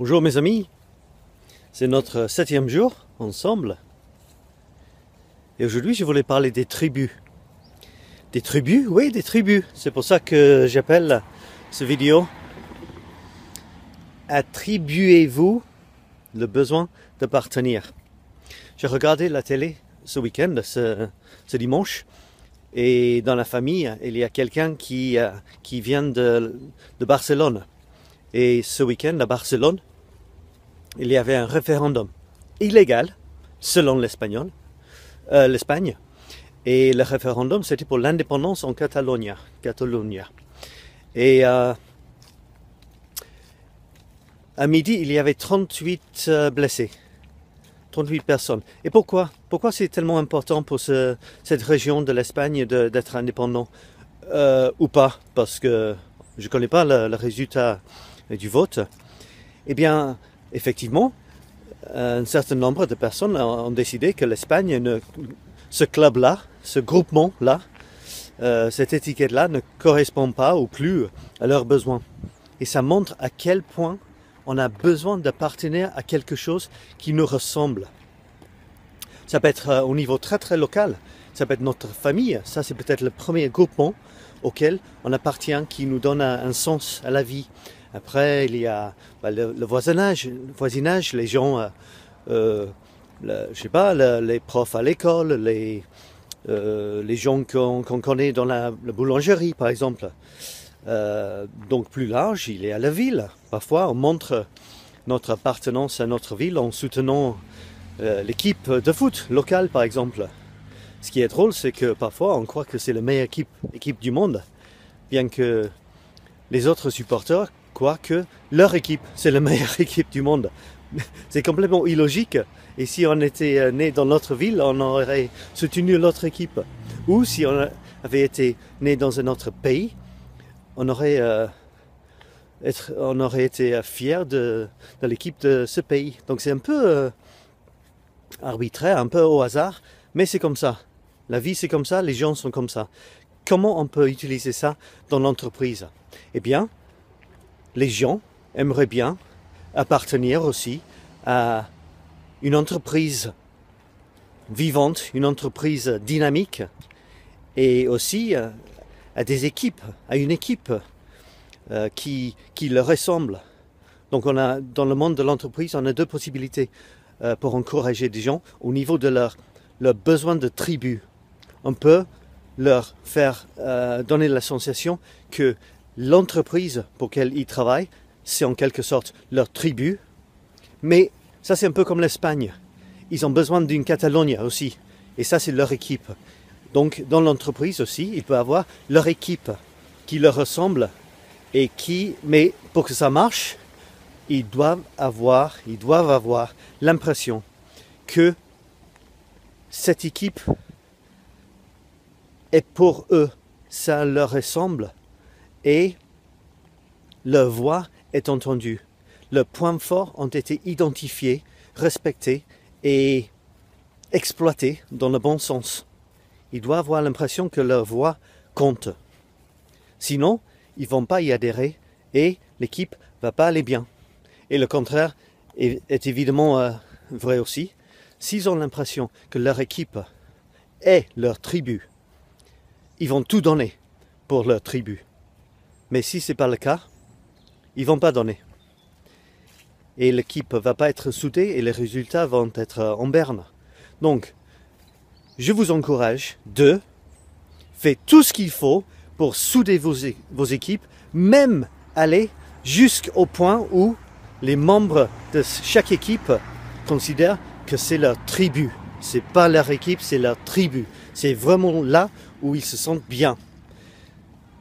Bonjour mes amis, c'est notre 7e jour ensemble et aujourd'hui je voulais parler des tribus. Des tribus? Oui, des tribus. C'est pour ça que j'appelle cette vidéo Attribuez-vous le besoin d'appartenir. J'ai regardé la télé ce week-end, ce dimanche, et dans la famille il y a quelqu'un qui vient de Barcelone. Et ce week-end à Barcelone, il y avait un référendum illégal, selon l'Espagne. Et le référendum, c'était pour l'indépendance en Catalogne. Et à midi, il y avait 38 blessés. 38 personnes. Et pourquoi? Pourquoi c'est tellement important pour cette région de l'Espagne d'être indépendant ou pas? Parce que je ne connais pas le résultat du vote. Eh bien, effectivement, un certain nombre de personnes ont décidé que l'Espagne, ce club-là, ce groupement-là, cette étiquette-là ne correspond pas ou plus à leurs besoins. Et ça montre à quel point on a besoin d'appartenir à quelque chose qui nous ressemble. Ça peut être au niveau très très local, ça peut être notre famille, ça c'est peut-être le premier groupement auquel on appartient, qui nous donne un sens à la vie. Après, il y a le voisinage, les gens, je sais pas, les profs à l'école, les gens qu'on connaît dans la boulangerie, par exemple. Donc plus large, il y a la ville. Parfois, on montre notre appartenance à notre ville en soutenant l'équipe de foot locale, par exemple. Ce qui est drôle, c'est que parfois, on croit que c'est la meilleure équipe du monde, bien que les autres supporters croient que leur équipe, c'est la meilleure équipe du monde. C'est complètement illogique. Et si on était né dans notre ville, on aurait soutenu l'autre équipe. Ou si on avait été né dans un autre pays, on aurait été fier de l'équipe de ce pays. Donc c'est un peu arbitraire, un peu au hasard, mais c'est comme ça. La vie c'est comme ça, les gens sont comme ça. Comment on peut utiliser ça dans l'entreprise? Eh bien, les gens aimeraient bien appartenir aussi à une entreprise vivante, une entreprise dynamique, et aussi à des équipes, à une équipe qui leur ressemble. Donc dans le monde de l'entreprise, on a deux possibilités pour encourager des gens au niveau de leur besoin de tribu. On peut leur faire donner la sensation que l'entreprise pour laquelle ils travaillent, c'est en quelque sorte leur tribu. Mais ça, c'est un peu comme l'Espagne. Ils ont besoin d'une Catalogne aussi. Et ça, c'est leur équipe. Donc, dans l'entreprise aussi, il peut avoir leur équipe qui leur ressemble. Mais pour que ça marche, ils doivent avoir l'impression que cette équipe est pour eux. Ça leur ressemble. Et leur voix est entendue. Leurs points forts ont été identifiés, respectés et exploités dans le bon sens. Ils doivent avoir l'impression que leur voix compte. Sinon, ils ne vont pas y adhérer et l'équipe ne va pas aller bien. Et le contraire est évidemment vrai aussi. S'ils ont l'impression que leur équipe est leur tribu, ils vont tout donner pour leur tribu. Mais si ce n'est pas le cas, ils ne vont pas donner. Et l'équipe ne va pas être soudée et les résultats vont être en berne. Donc, je vous encourage de faire tout ce qu'il faut pour souder vos équipes, même aller jusqu'au point où les membres de chaque équipe considèrent que c'est leur tribu. Ce n'est pas leur équipe, c'est leur tribu. C'est vraiment là où ils se sentent bien.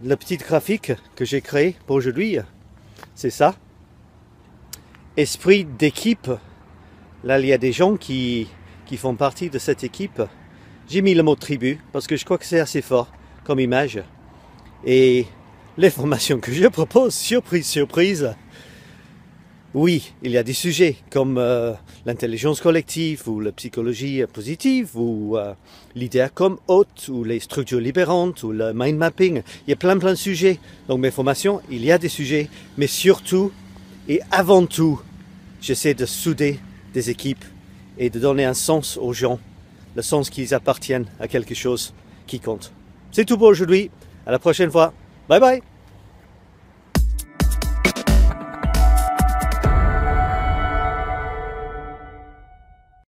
Le petit graphique que j'ai créé pour aujourd'hui, c'est ça. Esprit d'équipe. Là, il y a des gens qui font partie de cette équipe. J'ai mis le mot tribu parce que je crois que c'est assez fort comme image. Et les formations que je propose, surprise, surprise, oui, il y a des sujets comme l'intelligence collective ou la psychologie positive ou l'idée comme hôte ou les structures libérantes ou le mind mapping. Il y a plein de sujets. Donc mes formations, il y a des sujets, mais surtout et avant tout, j'essaie de souder des équipes et de donner un sens aux gens, le sens qu'ils appartiennent à quelque chose qui compte. C'est tout pour aujourd'hui, à la prochaine fois, bye bye.